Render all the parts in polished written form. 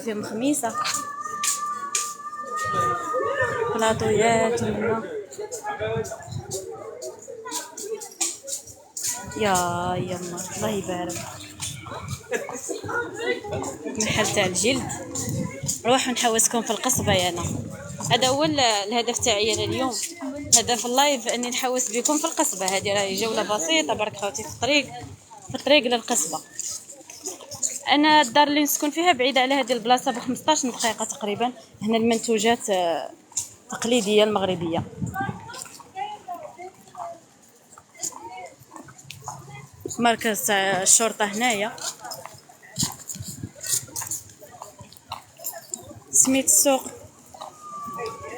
فيهم خميسة بلاطويات ومنا يا يما الله يبارك. محل تاع الجلد. نروح نحوسكم في القصبة يانا. هذا هو الهدف تاعي انا اليوم. هدف اللايف اني نحوس بكم في القصبة. هذه راهي جولة بسيطة برك خوتي في الطريق للقصبة. انا الدار اللي نسكن فيها بعيدة على هذه البلاصة ب 15 دقيقة تقريبا. هنا المنتوجات تقليدية المغربية. مركز تاع الشرطة هنايا. سميت السوق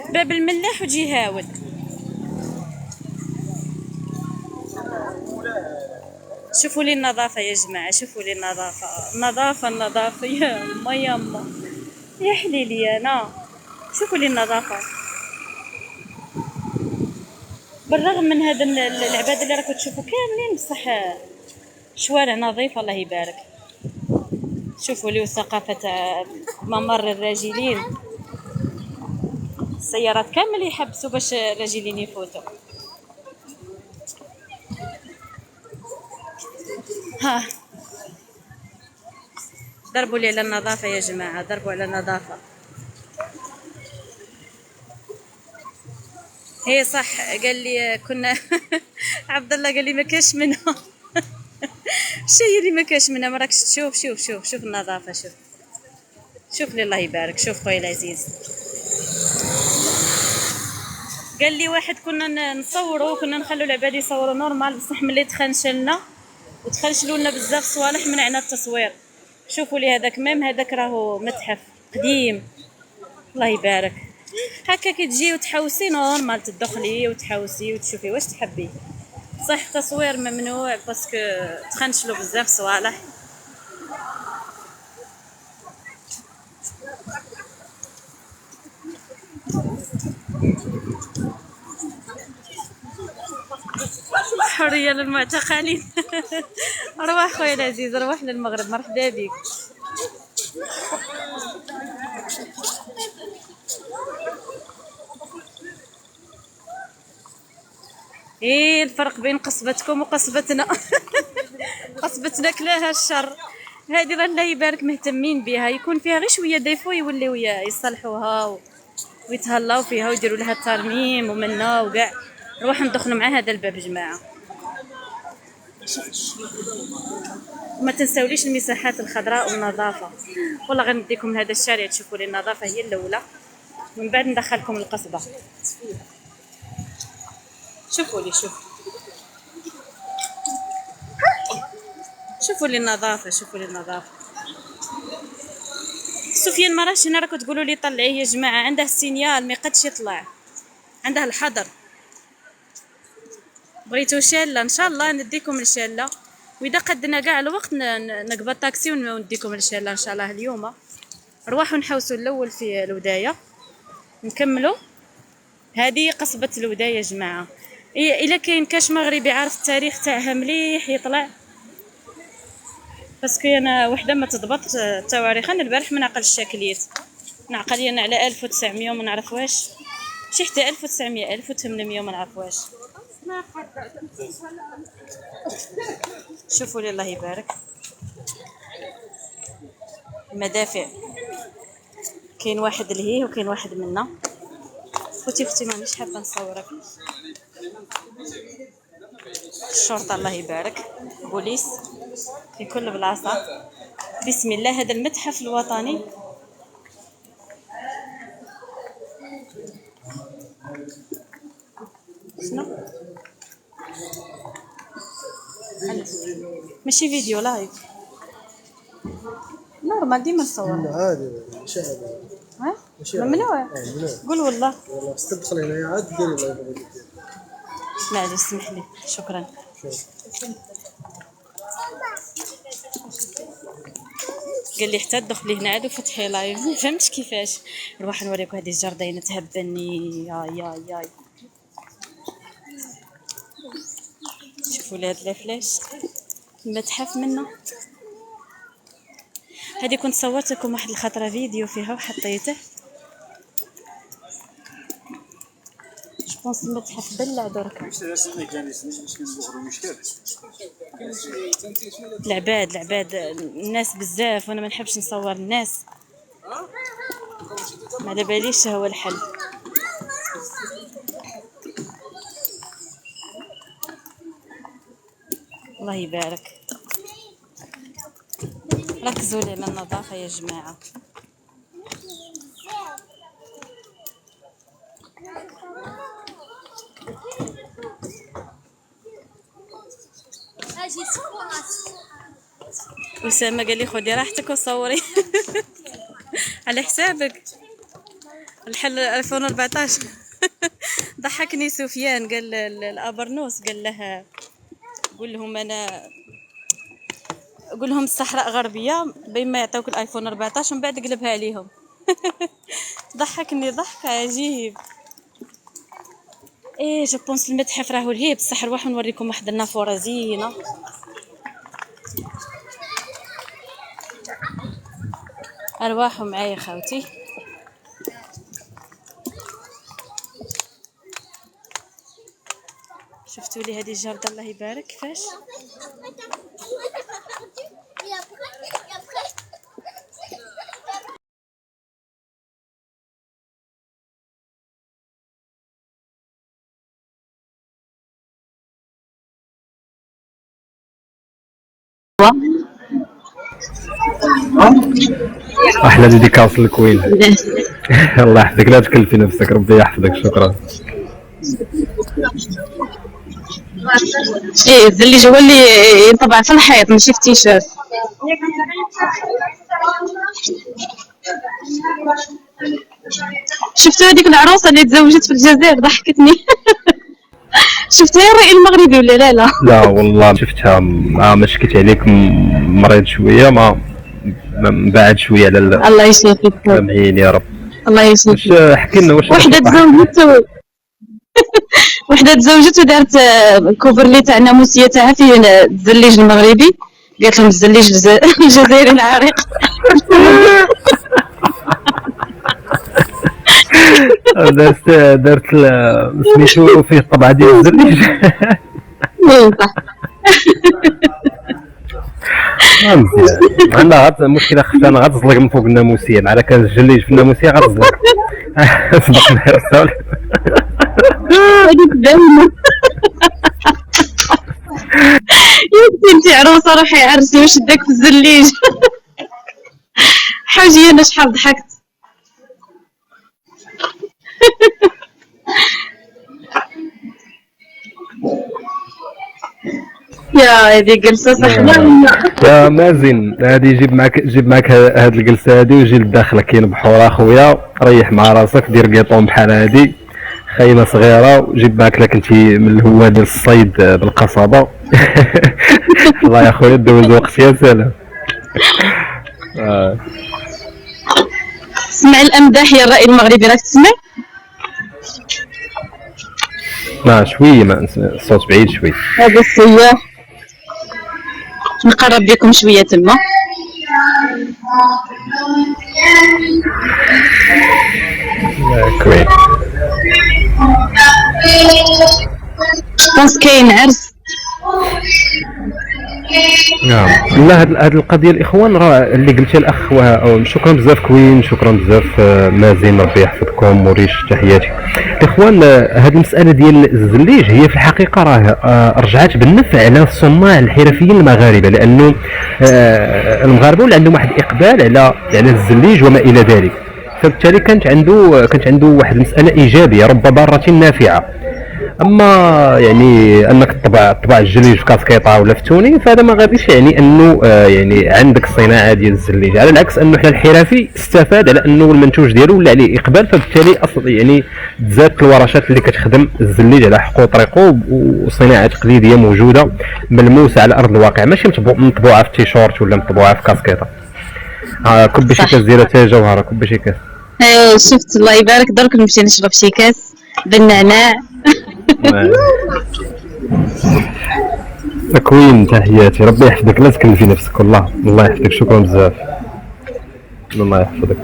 باب الملاح وجي هاود. شوفوا لي النظافة يا جماعة، شوفوا لي النظافة يا ما يما يا حليلي انا. شوفوا لي النظافة. بالرغم من هذا العباد اللي راكم تشوفوا كاملين بصح شوارع نظيفة الله يبارك. شوفوا لي الثقافة تاع ممر الراجلين. السيارات كامل يحبسوا باش الراجلين يفوتوا. ها ضربوا لي على النظافة يا جماعة، ضربوا على النظافة. هي صح قال لي كنا عبد الله قال لي ما كاش منها. الشيء اللي ما كاش منها ما راكش تشوف. شوف النظافة. شوف لي الله يبارك. شوف خويا العزيز قال لي واحد كنا نصوروا كنا نخلوا العباد يصوروا نورمال بصح ملي تخنشلنا وتخنشلوا لنا بزاف صوالح منعنا التصوير. شوفوا لي هذاك ميم هذاك راهو متحف قديم الله يبارك. هكا كي تجي وتحوسي نورمال تدخلي وتحوسي وتشوفي واش تحبي. صح التصوير ممنوع باسكو تخنشلوا بزاف صوالح. حرية للمعتقلين. روح خويا العزيز روح للمغرب مرحبا بك. ايه الفرق بين قصبتكم وقصبتنا. قصبتنا كلاها الشر. هذه راه الله يبارك مهتمين بها. يكون فيها غير شويه ديفو يوليو يصلحوها ويتهلاو فيها ويديروا لها الترميم ومنا وكاع. نروح ندخلوا مع هذا الباب جماعه. وما تنساوليش المساحات الخضراء والنظافه. والله غنديكم لهذا الشارع تشوفوا لي النظافه هي الاولى من بعد ندخلكم القصبه. شوفوا لي شوفوا لي النظافه. سفيان ما راهش هنا راكم تقولوا لي طلعيه يا جماعه. عنده السينيال ما يقدش يطلع. عنده الحظر. بغيتو شاله ان شاء الله نديكم الشاله. واذا قدنا كاع الوقت نقبل طاكسي ونديكم الشاله ان شاء الله اليوم. نروحوا نحوسوا الاول في الودايه نكملوا. هذه قصبه الودايه يا جماعه. الا كاين كاش مغربي عارف التاريخ تاعها مليح يطلع باسكو انا وحده ما تضبط التواريخ. انا البارح ما نعقل الشكليات نعقل انا على 1900 وما نعرف واش شي حتى 1900 1800 ما نعرف واش. شوفوا لي الله يبارك. المدافع كاين واحد لهيه وكاين واحد منا. خوتي مانيش حابه نصورك. الشرطه الله يبارك بوليس في كل بلاصه. بسم الله. هذا المتحف الوطني. شنو ماشي فيديو لايف نورمال ديما نصور عادي مشاهدة. ها ممنوع. قول والله استدخل هنا عاد ديري لايف. معليش اسمح لي. شكرا. قال لي حتى تدخلي هنا عاد وفتحي لايف. ما فهمتش كيفاش. نروح نوريكم هذه الجردينه تهبني يا شوفوا لي هاد الفلاش. المتحف منه. هذه كنت صورت لكم واحد الخطره فيديو فيها وحطيته. جوبونس المتحف بلع درك. العباد الناس بزاف وانا ما نحبش نصور الناس، ما على باليش هو الحل. الله يبارك، ركزوا لي على النظافه يا جماعه. أسامة قال لي خدي راحتك وصوري على حسابك. الحل 2014 ضحكني سفيان، قال الابرنوس قال لها قول لهم قول لهم الصحراء غربيه بين ما يعطوك الايفون 14 ومن بعد قلبها عليهم. ضحكني ضحك عجيب. ايه جو بونس المتحف راهو لهيه بصح نروح نوريكم واحد النافوره زينه. ارواحوا معايا خاوتي. شفتوا لي هذه الجردة الله يبارك كيفاش. احلى ديديكاس للكوين. الله يحفظك، لا تكلفي نفسك، ربي يحفظك. شكرا. ايه الزليج هو اللي ينطبع في الحيط ماشي في التيشيرت. شفتوا هذيك العروسه اللي تزوجت في الجزائر ضحكتني. شفتها الرأي المغربي ولا لا؟ لا والله شفتها، ما شكيت عليك، مريض شويه، ما بعد شويه على الله يشافيك. سامعين يا رب. الله يشافيك. احكي لنا واش وحده تزوجت وحده تزوجت ودارت الكوفرلي تاع الناموسيه تاعها فيه الزليج المغربي، قالت لهم الزليج الجزائري العريق. دارت سميتو فيه الطبعه ديال الزليج. صح. مزيان. عندها غاد المشكله خفت انا غتزلق من فوق الناموسيه، مع كان الجليج في الناموسيه غتزلق. سبق نهار هذيك باينه. يا انتي عروسه روحي عرسي واش داك في الزليج. حاجه انا شحال ضحكت. يا هذه جلسه صحنا يا مازن. هادي جيب معك هاد الجلسه هادي وجي للداخله، كاين بحور اخويا، ريح مع راسك، دير قيطون بحال هادي، خيمه صغيره، وجيب معك لك انت من الهواء ديال الصيد بالقصبه. الله يا خويا دوز وقت يا سلام. اسمع الامداح يا الرأي المغربي، راك تسمع؟ شويه، ما الصوت بعيد شوي. هذا السياح نقرب بكم شويه تما. كويس. بونس كاين عرس. نعم. لا هاد القضيه الاخوان راه اللي قلتها الاخ، شكرا بزاف كوين، شكرا بزاف مازن، ربي يحفظكم، موريش تحياتي. الاخوان هاد المساله ديال الزليج هي في الحقيقه راه رجعت بالنفع على الصناع الحرفيين المغاربه، لانه المغاربه ولا عندهم واحد الاقبال على الزليج وما الى ذلك، فبالتالي كانت عنده واحد المساله ايجابيه، رب ضاره نافعه. اما يعني انك تطبع الجليج في كاسكيطه ولا في توني، فهذا ما غاديش يعني انه يعني عندك الصناعه ديال الزليج، على العكس انه حنا الحرفي استفاد على انه المنتوج ديالو ولا عليه اقبال، فبالتالي اصلا يعني تزادت الورشات اللي كتخدم الزليج على حقه طريقه، وصناعه تقليديه موجوده ملموسه على ارض الواقع، ماشي مطبوعه في تيشورت ولا مطبوعه في كاسكيطه. كوب شي كاس ديال اتاي جوهره، كوب شي كاس. شفت الله يبارك، درك نمشي نشرب شي كاس بالنعناع. تكوين تحياتي، ربي يحفظك، لا تكلفي نفسك، والله الله يحفظك، شكرا بزاف. الله يحفظك.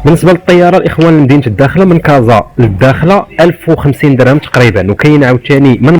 بالنسبه للطياره الاخوان لمدينه الداخله من كازا للداخله 1050 درهم تقريبا، وكاين عاوتاني من